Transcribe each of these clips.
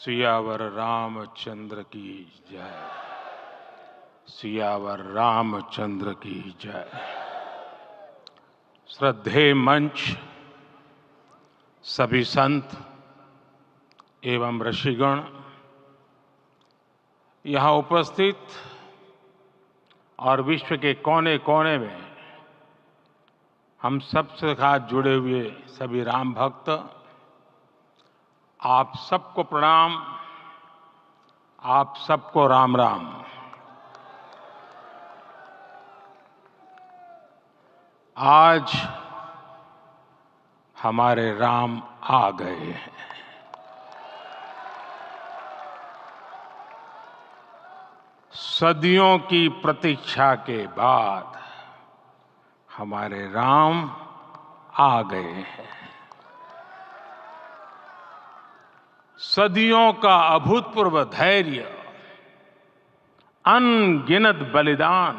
सियावर रामचंद्र की जय। सियावर रामचंद्र की जय। श्रद्धेय मंच, सभी संत एवं ऋषिगण, यहाँ उपस्थित और विश्व के कोने कोने में हम सबसे साथ जुड़े हुए सभी राम भक्त, आप सबको प्रणाम, आप सबको राम राम। आज हमारे राम आ गए हैं। सदियों की प्रतीक्षा के बाद हमारे राम आ गए हैं। सदियों का अभूतपूर्व धैर्य, अनगिनत बलिदान,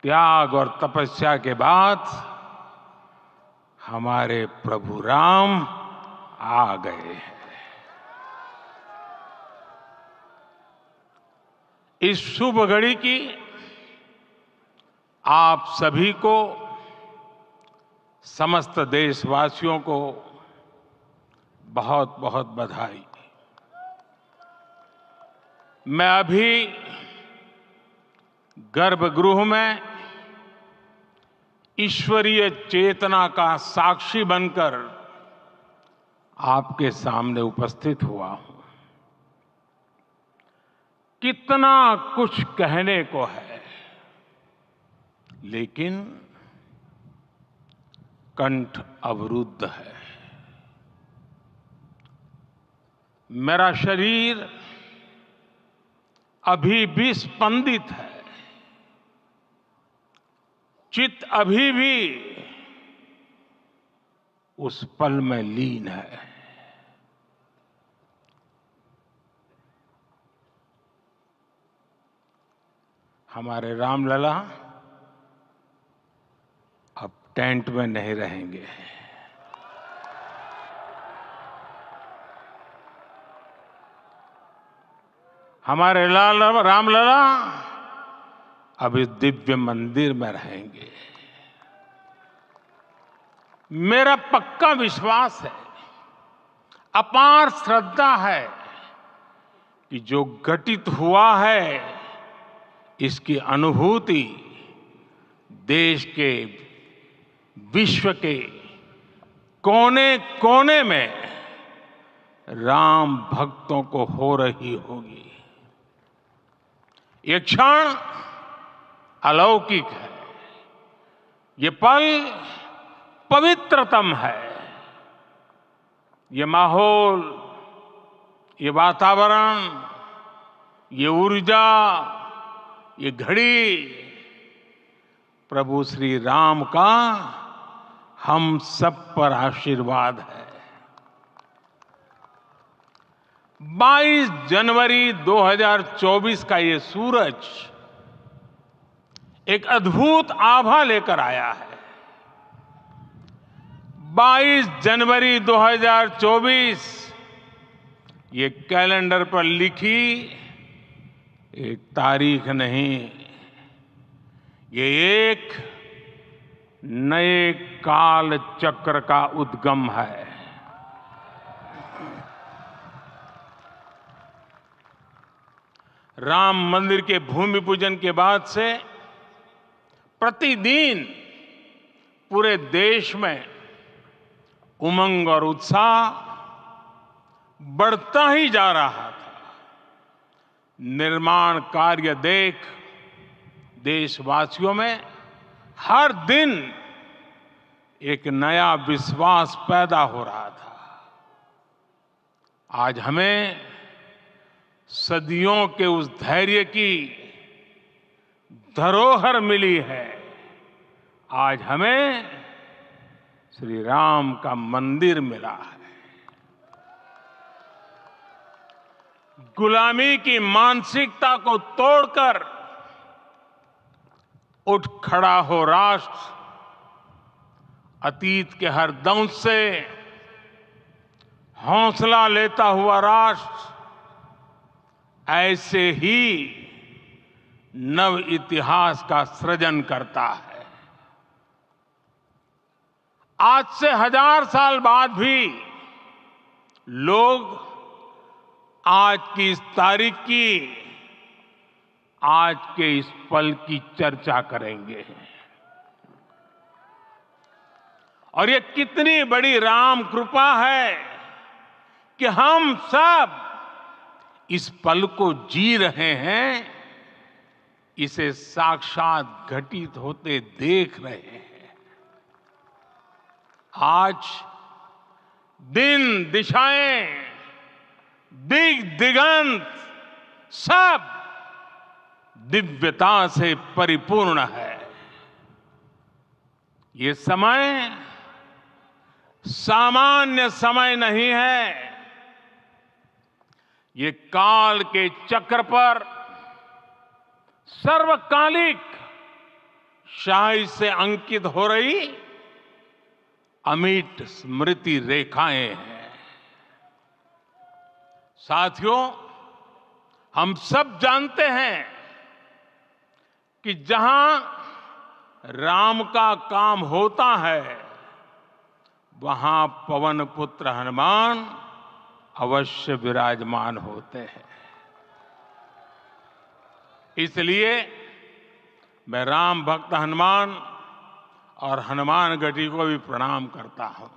त्याग और तपस्या के बाद हमारे प्रभु राम आ गए हैं। इस शुभ घड़ी की आप सभी को, समस्त देशवासियों को बहुत बहुत बधाई। मैं अभी गर्भगृह में ईश्वरीय चेतना का साक्षी बनकर आपके सामने उपस्थित हुआ हूं। कितना कुछ कहने को है, लेकिन कंठ अवरुद्ध है। मेरा शरीर अभी भी स्पंदित है, चित्त अभी भी उस पल में लीन है। हमारे रामलला अब टेंट में नहीं रहेंगे। हमारे रामलला अब इस दिव्य मंदिर में रहेंगे। मेरा पक्का विश्वास है, अपार श्रद्धा है कि जो घटित हुआ है, इसकी अनुभूति देश के, विश्व के कोने कोने में राम भक्तों को हो रही होगी। ये क्षण अलौकिक है, ये पल पवित्रतम है। ये माहौल, ये वातावरण, ये ऊर्जा, ये घड़ी प्रभु श्री राम का हम सब पर आशीर्वाद है। 22 जनवरी 2024 का ये सूरज एक अद्भुत आभा लेकर आया है। 22 जनवरी 2024 ये कैलेंडर पर लिखी एक तारीख नहीं, ये एक नए काल चक्र का उद्गम है। राम मंदिर के भूमि पूजन के बाद से प्रतिदिन पूरे देश में उमंग और उत्साह बढ़ता ही जा रहा था। निर्माण कार्य देख देशवासियों में हर दिन एक नया विश्वास पैदा हो रहा था। आज हमें सदियों के उस धैर्य की धरोहर मिली है। आज हमें श्री राम का मंदिर मिला है। गुलामी की मानसिकता को तोड़कर उठ खड़ा हो राष्ट्र। अतीत के हर दंश से हौसला लेता हुआ राष्ट्र ऐसे ही नव इतिहास का सृजन करता है। आज से 1000 साल बाद भी लोग आज की इस तारीख की, आज के इस पल की चर्चा करेंगे। और ये कितनी बड़ी राम कृपा है कि हम सब इस पल को जी रहे हैं, इसे साक्षात घटित होते देख रहे हैं। आज दिन दिशाएं, दिग दिगंत सब दिव्यता से परिपूर्ण है। ये समय सामान्य समय नहीं है। ये काल के चक्र पर सर्वकालिक शाही से अंकित हो रही अमिट स्मृति रेखाएं हैं। साथियों, हम सब जानते हैं कि जहां राम का काम होता है, वहां पवन पुत्र हनुमान अवश्य विराजमान होते हैं। इसलिए मैं राम भक्त हनुमान और हनुमान गढ़ी को भी प्रणाम करता हूं।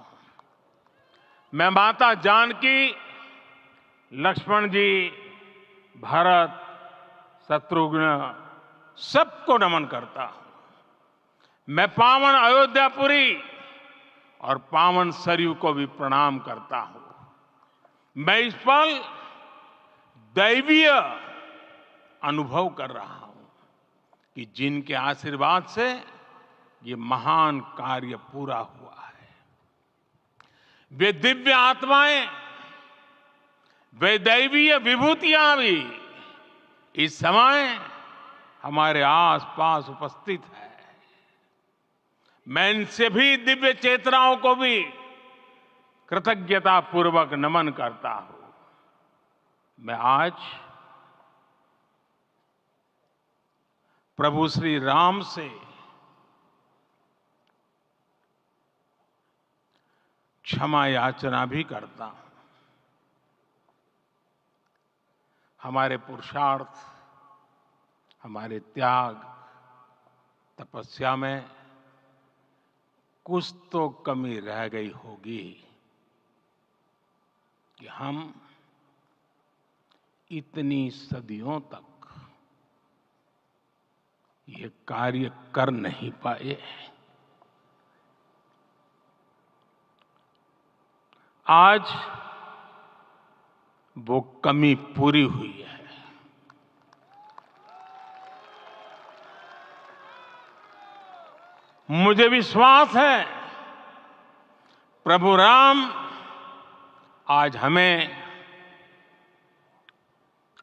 मैं माता जानकी, लक्ष्मण जी, भरत, शत्रुघ्न सबको नमन करता हूं। मैं पावन अयोध्यापुरी और पावन सरयू को भी प्रणाम करता हूं। मैं इस पल दैवीय अनुभव कर रहा हूं कि जिनके आशीर्वाद से ये महान कार्य पूरा हुआ है। वे दिव्य आत्माएं, वे दैवीय विभूतियां भी इस समय हमारे आसपास उपस्थित है। मैं इन सभी दिव्य चेतनाओं को भी कृतज्ञता पूर्वक नमन करता हूं। मैं आज प्रभु श्री राम से क्षमा याचना भी करता हूं। हमारे पुरुषार्थ, हमारे त्याग, तपस्या में कुछ तो कमी रह गई होगी कि हम इतनी सदियों तक ये कार्य कर नहीं पाए। आज वो कमी पूरी हुई है। मुझे विश्वास है प्रभु राम आज हमें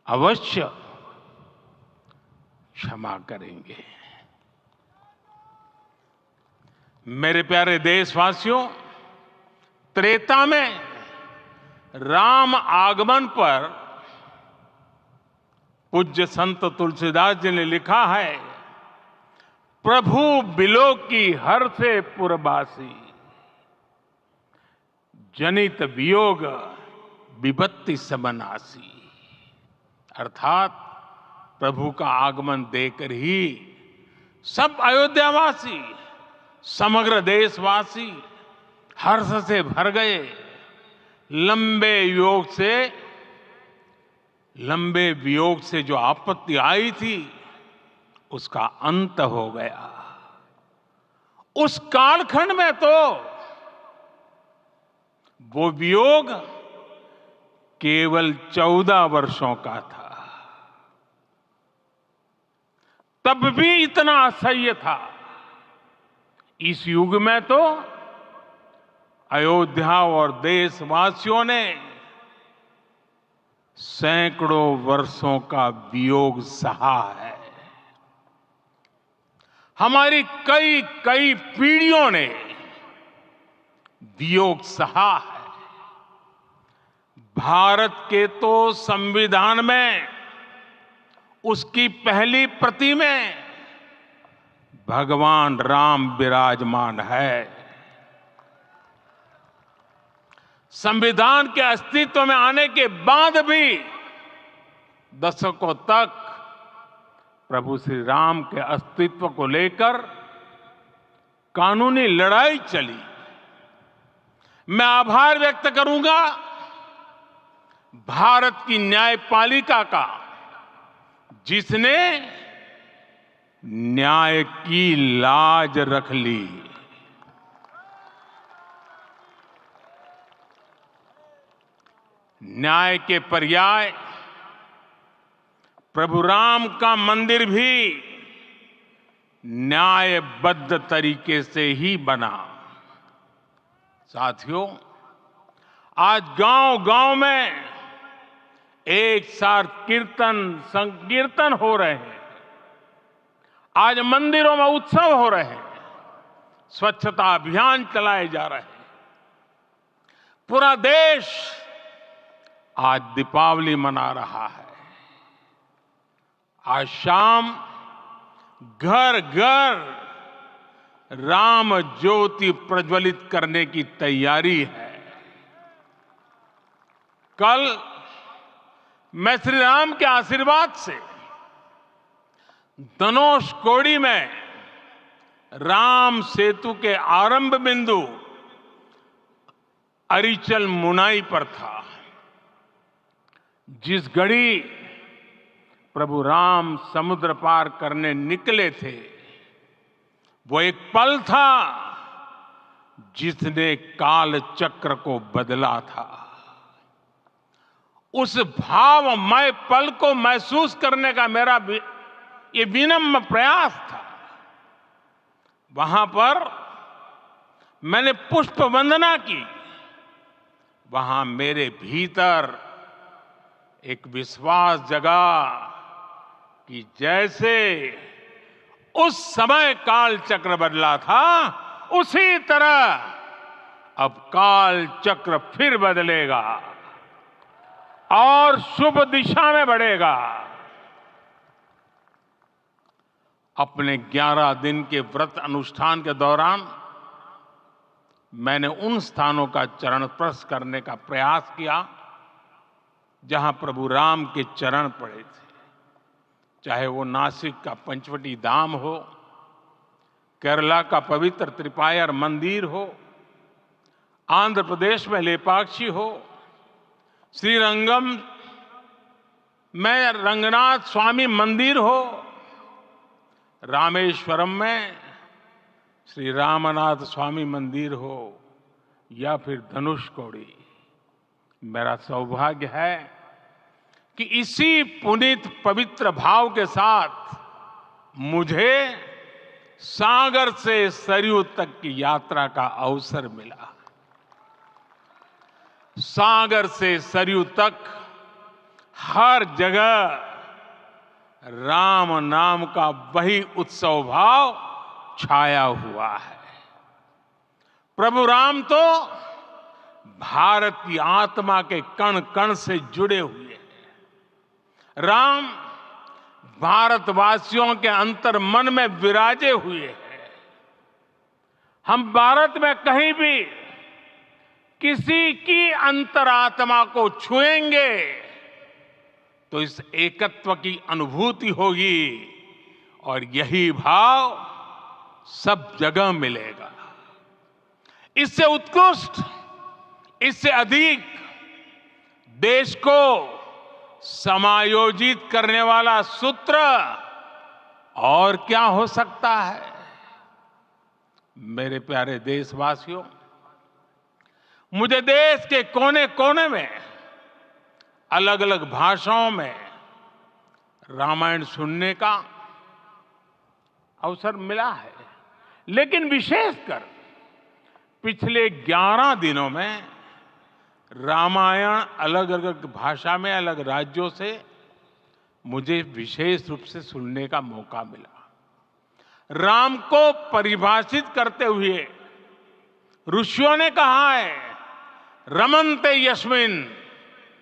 अवश्य क्षमा करेंगे। मेरे प्यारे देशवासियों, त्रेता में राम आगमन पर पूज्य संत तुलसीदास जी ने लिखा है, प्रभु बिलोकी हर से पुरबासी, जनित वियोग विपत्ति सबनासी। अर्थात प्रभु का आगमन देकर ही सब अयोध्यावासी, समग्र देशवासी हर्ष से भर गए। लंबे वियोग से जो आपत्ति आई थी, उसका अंत हो गया। उस कालखंड में तो वो वियोग केवल 14 वर्षों का था। तब भी इतना असह्य था। इस युग में तो अयोध्या और देशवासियों ने सैकड़ों वर्षों का वियोग सहा है। हमारी कई कई पीढ़ियों ने वियोग सहा है। भारत के तो संविधान में उसकी पहली प्रति में भगवान राम विराजमान है। संविधान के अस्तित्व में आने के बाद भी दशकों तक प्रभु श्री राम के अस्तित्व को लेकर कानूनी लड़ाई चली। मैं आभार व्यक्त करूंगा भारत की न्यायपालिका का, जिसने न्याय की लाज रख ली। न्याय के पर्याय प्रभु राम का मंदिर भी न्यायबद्ध तरीके से ही बना। साथियों, आज गांव-गांव में एक साथ कीर्तन संकीर्तन हो रहे हैं। आज मंदिरों में उत्सव हो रहे हैं, स्वच्छता अभियान चलाए जा रहे हैं। पूरा देश आज दीपावली मना रहा है। आज शाम घर घर राम ज्योति प्रज्वलित करने की तैयारी है। कल मैं श्री राम के आशीर्वाद से धनुषकोडी में राम सेतु के आरंभ बिंदु अरिचल मुनाई पर था। जिस घड़ी प्रभु राम समुद्र पार करने निकले थे, वो एक पल था जिसने काल चक्र को बदला था। उस भावमय पल को महसूस करने का मेरा ये विनम्र प्रयास था। वहां पर मैंने पुष्प वंदना की। वहां मेरे भीतर एक विश्वास जगा कि जैसे उस समय काल चक्र बदला था, उसी तरह अब काल चक्र फिर बदलेगा और शुभ दिशा में बढ़ेगा। अपने 11 दिन के व्रत अनुष्ठान के दौरान मैंने उन स्थानों का चरण स्पर्श करने का प्रयास किया जहां प्रभु राम के चरण पड़े थे। चाहे वो नासिक का पंचवटी धाम हो, केरला का पवित्र त्रिपायर मंदिर हो, आंध्र प्रदेश में लेपाक्षी हो, श्रीरंगम में रंगनाथ स्वामी मंदिर हो, रामेश्वरम में श्री रामनाथ स्वामी मंदिर हो, या फिर धनुषकोडी। मेरा सौभाग्य है कि इसी पुनीत पवित्र भाव के साथ मुझे सागर से सरयू तक की यात्रा का अवसर मिला। सागर से सरयू तक हर जगह राम नाम का वही उत्सव भाव छाया हुआ है। प्रभु राम तो भारत की आत्मा के कण कण से जुड़े हुए हैं। राम भारतवासियों के अंतर मन में विराजे हुए हैं। हम भारत में कहीं भी किसी की अंतरात्मा को छुएंगे तो इस एकत्व की अनुभूति होगी, और यही भाव सब जगह मिलेगा। इससे उत्कृष्ट, इससे अधिक देश को समायोजित करने वाला सूत्र और क्या हो सकता है। मेरे प्यारे देशवासियों, मुझे देश के कोने कोने में अलग अलग भाषाओं में रामायण सुनने का अवसर मिला है, लेकिन विशेषकर पिछले 11 दिनों में रामायण अलग अलग भाषा में अलग राज्यों से मुझे विशेष रूप से सुनने का मौका मिला। राम को परिभाषित करते हुए ऋषियों ने कहा है, रमन्ते यस्मिन्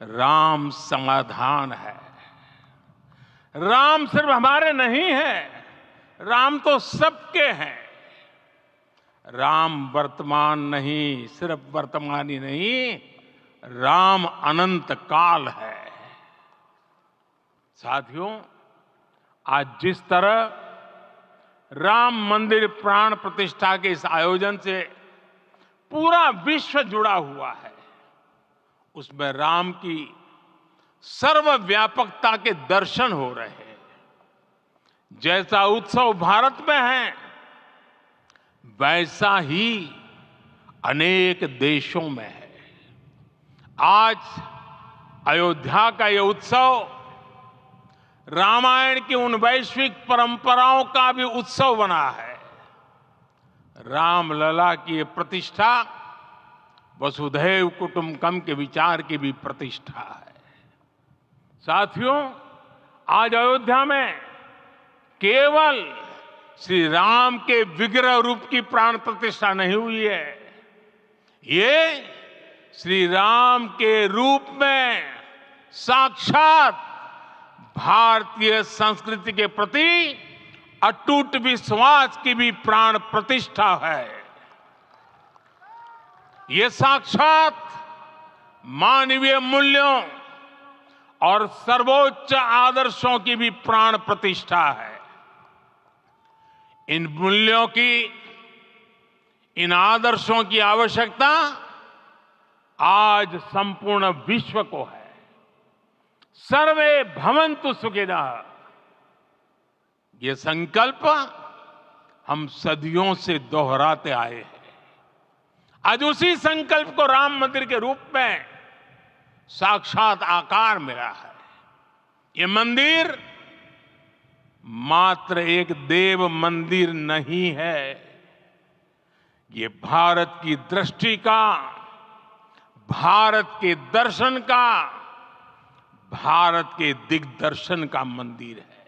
राम समाधान है। राम सिर्फ हमारे नहीं है, राम तो सबके हैं। राम वर्तमान नहीं, सिर्फ वर्तमान ही नहीं, राम अनंत काल है। साथियों, आज जिस तरह राम मंदिर प्राण प्रतिष्ठा के इस आयोजन से पूरा विश्व जुड़ा हुआ है, उसमें राम की सर्वव्यापकता के दर्शन हो रहे हैं। जैसा उत्सव भारत में है, वैसा ही अनेक देशों में है। आज अयोध्या का यह उत्सव रामायण की उन वैश्विक परंपराओं का भी उत्सव बना है। रामलला की ये प्रतिष्ठा वसुधैव कुटुंबकम के विचार की भी प्रतिष्ठा है। साथियों, आज अयोध्या में केवल श्री राम के विग्रह रूप की प्राण प्रतिष्ठा नहीं हुई है, ये श्री राम के रूप में साक्षात भारतीय संस्कृति के प्रति अटूट विश्वास की भी प्राण प्रतिष्ठा है। ये साक्षात मानवीय मूल्यों और सर्वोच्च आदर्शों की भी प्राण प्रतिष्ठा है। इन मूल्यों की, इन आदर्शों की आवश्यकता आज संपूर्ण विश्व को है। सर्वे भवन्तु सुखिनः, ये संकल्प हम सदियों से दोहराते आए हैं। आज उसी संकल्प को राम मंदिर के रूप में साक्षात आकार मिला है। ये मंदिर मात्र एक देव मंदिर नहीं है, ये भारत की दृष्टि का, भारत के दर्शन का, भारत के दिग्दर्शन का मंदिर है।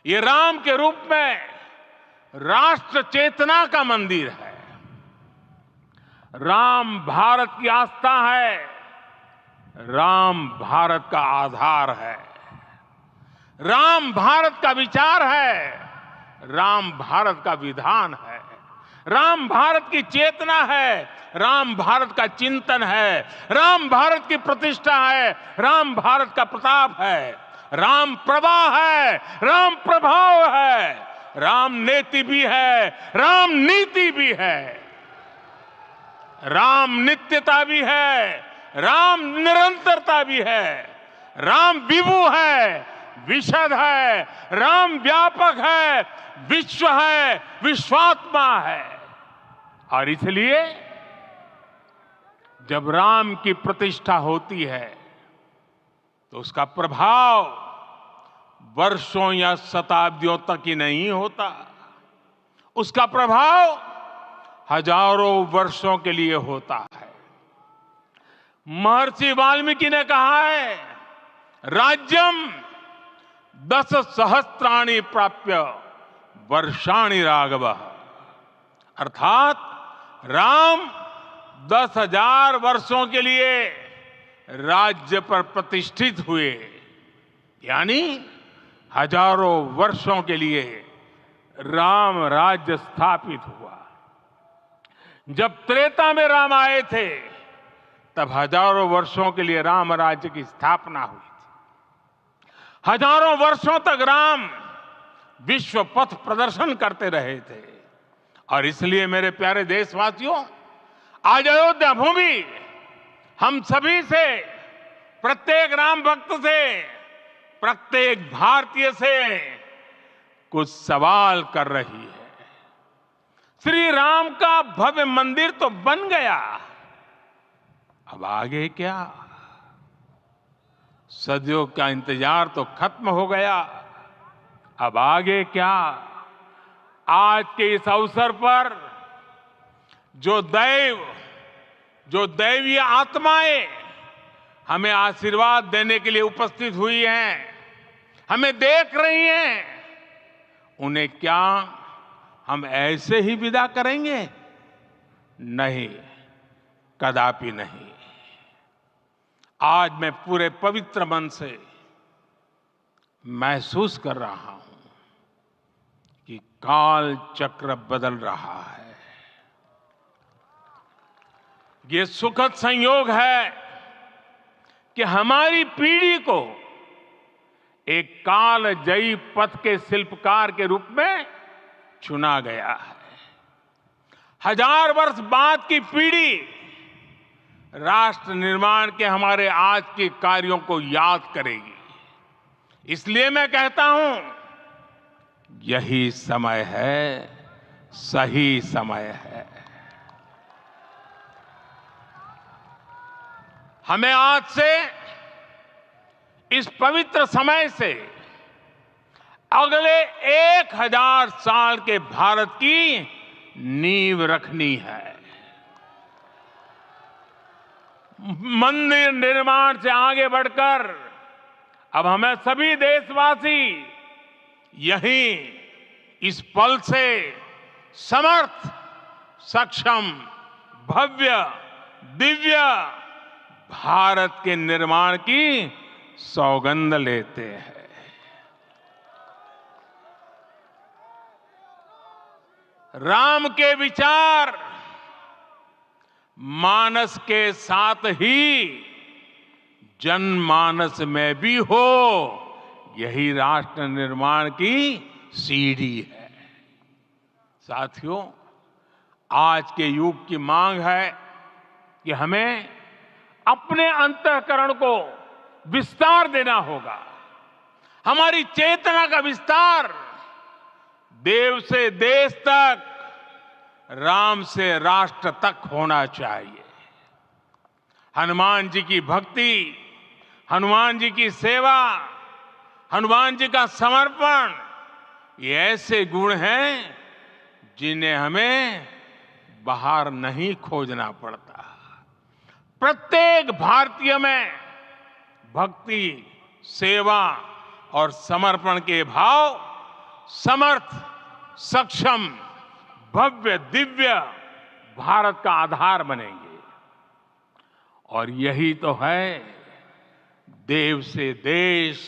ये राम के रूप में राष्ट्र चेतना का मंदिर है। राम भारत की आस्था है, राम भारत का आधार है, राम भारत का विचार है, राम भारत का विधान है, राम भारत की चेतना है, राम भारत का चिंतन है, राम भारत की प्रतिष्ठा है, राम भारत का प्रताप है, राम प्रवाह है, राम प्रभाव है, राम नेति भी है, राम नीति भी है, राम नित्यता भी है, राम निरंतरता भी है, राम विभु है, विशद है, राम व्यापक है, विश्व है, विश्वात्मा है। और इसलिए जब राम की प्रतिष्ठा होती है तो उसका प्रभाव वर्षों या शताब्दियों तक ही नहीं होता, उसका प्रभाव हजारों वर्षों के लिए होता है। महर्षि वाल्मीकि ने कहा है, राज्यम 10 सहस्त्राणि प्राप्य वर्षाणि राघव, अर्थात राम 10,000 वर्षों के लिए राज्य पर प्रतिष्ठित हुए, यानी हजारों वर्षों के लिए राम राज्य स्थापित हुआ। जब त्रेता में राम आए थे तब हजारों वर्षों के लिए राम राज्य की स्थापना हुई थी। हजारों वर्षों तक राम विश्व पथ प्रदर्शन करते रहे थे। और इसलिए मेरे प्यारे देशवासियों, आज अयोध्या भूमि हम सभी से, प्रत्येक राम भक्त से, प्रत्येक भारतीय से कुछ सवाल कर रही है। श्री राम का भव्य मंदिर तो बन गया, अब आगे क्या? सदियों का इंतजार तो खत्म हो गया, अब आगे क्या? आज के इस अवसर पर जो दैवीय आत्माएं हमें आशीर्वाद देने के लिए उपस्थित हुई हैं, हमें देख रही हैं, उन्हें क्या हम ऐसे ही विदा करेंगे? नहीं, कदापि नहीं। आज मैं पूरे पवित्र मन से महसूस कर रहा हूं कि काल चक्र बदल रहा है। ये सुखद संयोग है कि हमारी पीढ़ी को एक कालजयी पथ के शिल्पकार के रूप में चुना गया है। 1000 वर्ष बाद की पीढ़ी राष्ट्र निर्माण के हमारे आज के कार्यों को याद करेगी। इसलिए मैं कहता हूं, यही समय है, सही समय है। हमें आज से, इस पवित्र समय से अगले 1000 साल के भारत की नींव रखनी है। मंदिर निर्माण से आगे बढ़कर अब हमें सभी देशवासी यहीं इस पल से समर्थ, सक्षम, भव्य, दिव्य भारत के निर्माण की सौगंध लेते हैं। राम के विचार मानस के साथ ही जनमानस में भी हो, यही राष्ट्र निर्माण की सीढ़ी है। साथियों, आज के युग की मांग है कि हमें अपने अंतःकरण को विस्तार देना होगा। हमारी चेतना का विस्तार देव से देश तक, राम से राष्ट्र तक होना चाहिए। हनुमान जी की भक्ति, हनुमान जी की सेवा, हनुमान जी का समर्पण, ये ऐसे गुण हैं जिन्हें हमें बाहर नहीं खोजना पड़ता। प्रत्येक भारतीय में भक्ति, सेवा और समर्पण के भाव समर्थ, सक्षम, भव्य, दिव्य भारत का आधार बनेंगे। और यही तो है देव से देश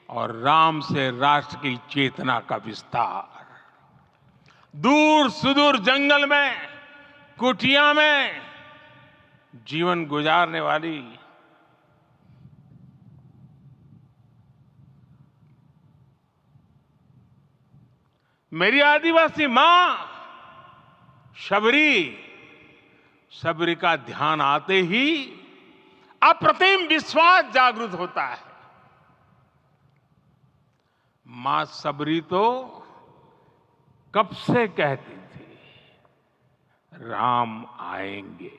और राम से राष्ट्र की चेतना का विस्तार। दूर सुदूर जंगल में, कुटिया में जीवन गुजारने वाली मेरी आदिवासी मां शबरी का ध्यान आते ही अप्रतिम विश्वास जागृत होता है। मां शबरी तो कब से कहती थी, राम आएंगे।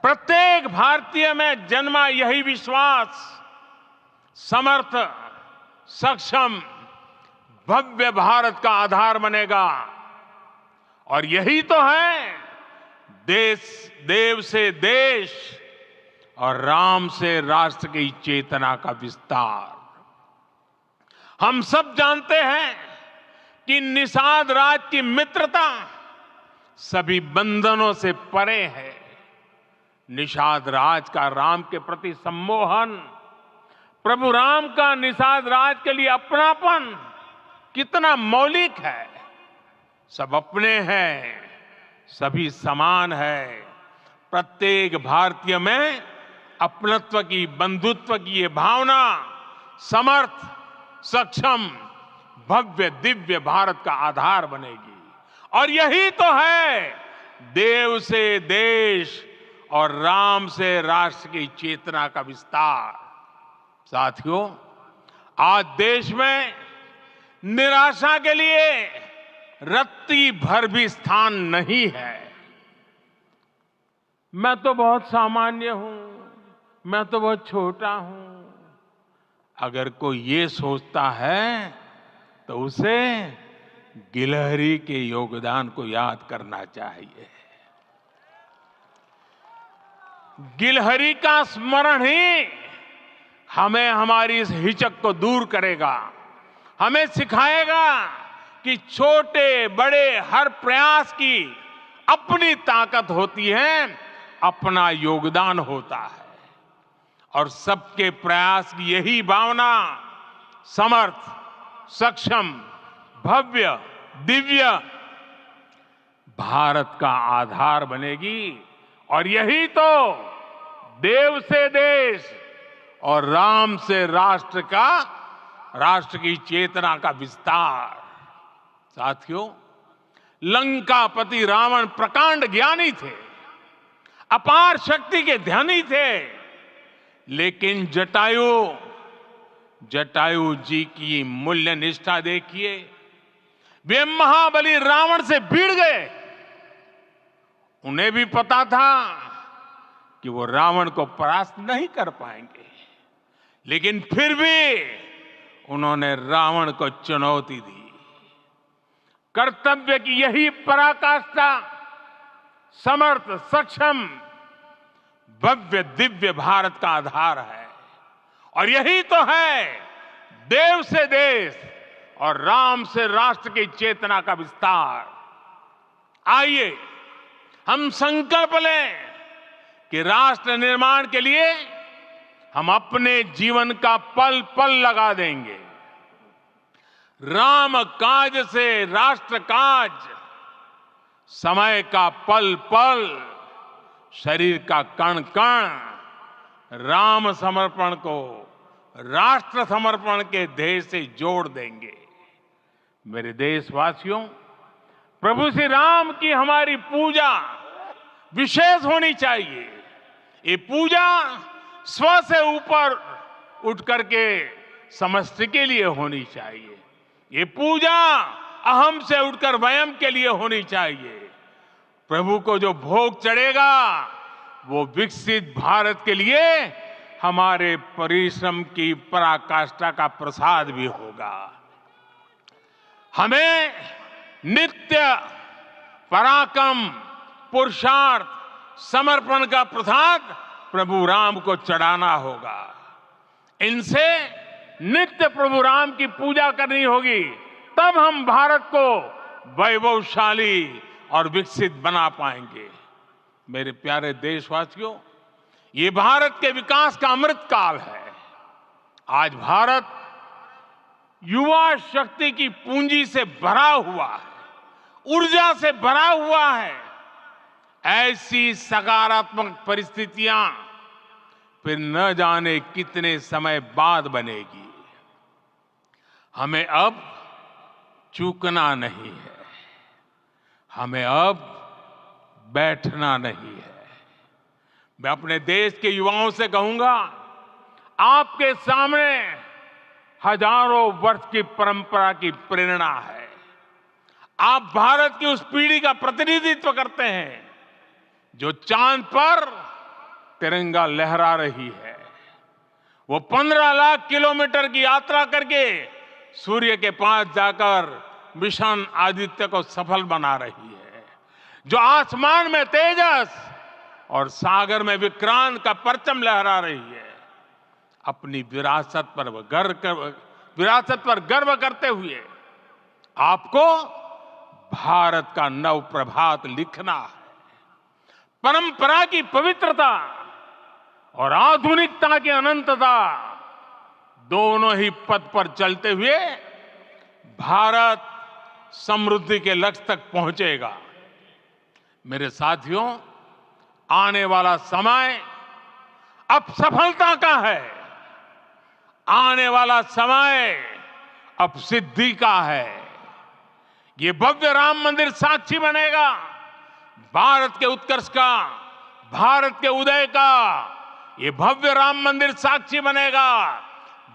प्रत्येक भारतीय में जन्मा यही विश्वास समर्थ, सक्षम, भव्य भारत का आधार बनेगा। और यही तो है देव से देश और राम से राष्ट्र की चेतना का विस्तार। हम सब जानते हैं कि निषाद राज की मित्रता सभी बंधनों से परे है। निषाद राज का राम के प्रति सम्मोहन, प्रभु राम का निषाद राज के लिए अपनापन कितना मौलिक है। सब अपने हैं, सभी समान है। प्रत्येक भारतीय में अपनत्व की, बंधुत्व की ये भावना समर्थ, सक्षम, भव्य, दिव्य भारत का आधार बनेगी। और यही तो है देव से देश और राम से राष्ट्र की चेतना का विस्तार। साथियों, आज देश में निराशा के लिए रत्ती भर भी स्थान नहीं है। मैं तो बहुत सामान्य हूं, मैं तो बहुत छोटा हूं। अगर कोई ये सोचता है तो उसे गिलहरी के योगदान को याद करना चाहिए। गिलहरी का स्मरण ही हमें हमारी इस हिचक को दूर करेगा, हमें सिखाएगा कि छोटे बड़े हर प्रयास की अपनी ताकत होती है, अपना योगदान होता है। और सबके प्रयास की यही भावना समर्थ, सक्षम, भव्य, दिव्य भारत का आधार बनेगी। और यही तो देव से देश और राम से राष्ट्र की चेतना का विस्तार। साथियों, लंकापति रावण प्रकांड ज्ञानी थे, अपार शक्ति के धनी थे, लेकिन जटायु जी की मूल्य निष्ठा देखिए। वे महाबली रावण से भिड़ गए। उन्हें भी पता था कि वो रावण को परास्त नहीं कर पाएंगे, लेकिन फिर भी उन्होंने रावण को चुनौती दी। कर्तव्य की यही पराकाष्ठा समर्थ, सक्षम, भव्य, दिव्य भारत का आधार है। और यही तो है देव से देश और राम से राष्ट्र की चेतना का विस्तार। आइए हम संकल्प लें कि राष्ट्र निर्माण के लिए हम अपने जीवन का पल पल लगा देंगे। राम काज से राष्ट्र काज, समय का पल पल, शरीर का कण कण राम समर्पण को राष्ट्र समर्पण के ध्येय से जोड़ देंगे। मेरे देशवासियों, प्रभु श्री राम की हमारी पूजा विशेष होनी चाहिए। ये पूजा स्व से ऊपर उठ करके समष्टि के लिए होनी चाहिए। ये पूजा अहम से उठकर वयम के लिए होनी चाहिए। प्रभु को जो भोग चढ़ेगा वो विकसित भारत के लिए हमारे परिश्रम की पराकाष्ठा का प्रसाद भी होगा। हमें नित्य पराक्रम, पुरुषार्थ, समर्पण का प्रसाद प्रभु राम को चढ़ाना होगा। इनसे नित्य प्रभु राम की पूजा करनी होगी, तब हम भारत को वैभवशाली और विकसित बना पाएंगे। मेरे प्यारे देशवासियों, ये भारत के विकास का अमृत काल है। आज भारत युवा शक्ति की पूंजी से भरा हुआ है, ऊर्जा से भरा हुआ है। ऐसी सकारात्मक परिस्थितियां फिर न जाने कितने समय बाद बनेगी। हमें अब चूकना नहीं है, हमें अब बैठना नहीं है। मैं अपने देश के युवाओं से कहूंगा, आपके सामने हजारों वर्ष की परंपरा की प्रेरणा है। आप भारत की उस पीढ़ी का प्रतिनिधित्व करते हैं जो चांद पर तिरंगा लहरा रही है। वो 15 लाख किलोमीटर की यात्रा करके सूर्य के पास जाकर मिशन आदित्य को सफल बना रही है। जो आसमान में तेजस और सागर में विक्रांत का परचम लहरा रही है। अपनी विरासत पर गर्व करते हुए आपको भारत का नव प्रभात लिखना है। परंपरा की पवित्रता और आधुनिकता की अनंतता, दोनों ही पथ पर चलते हुए भारत समृद्धि के लक्ष्य तक पहुंचेगा। मेरे साथियों, आने वाला समय अब सफलता का है। आने वाला समय अब सिद्धि का है। ये भव्य राम मंदिर साक्षी बनेगा भारत के उत्कर्ष का, भारत के उदय का। ये भव्य राम मंदिर साक्षी बनेगा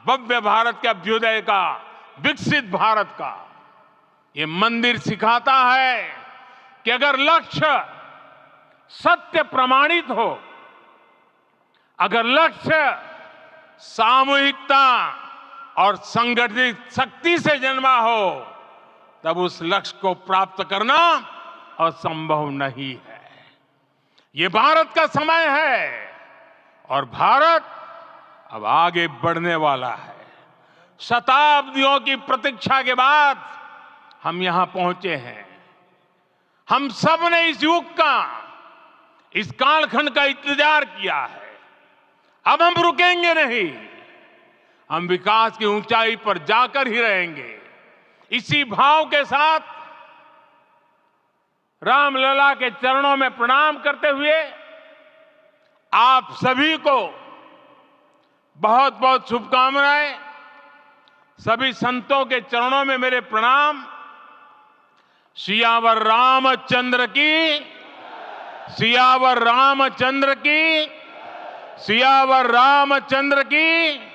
भव्य भारत के अभ्युदय का, विकसित भारत का। ये मंदिर सिखाता है कि अगर लक्ष्य सत्य प्रमाणित हो, अगर लक्ष्य सामूहिकता और संगठित शक्ति से जन्मा हो, तब उस लक्ष्य को प्राप्त करना असंभव नहीं है। ये भारत का समय है और भारत अब आगे बढ़ने वाला है। शताब्दियों की प्रतीक्षा के बाद हम यहां पहुंचे हैं। हम सब ने इस युग का, इस कालखंड का इंतजार किया है। अब हम रुकेंगे नहीं, हम विकास की ऊंचाई पर जाकर ही रहेंगे। इसी भाव के साथ रामलला के चरणों में प्रणाम करते हुए आप सभी को बहुत बहुत शुभकामनाएं। सभी संतों के चरणों में मेरे प्रणाम। सियावर रामचंद्र की, सियावर रामचंद्र की, सियावर रामचंद्र की।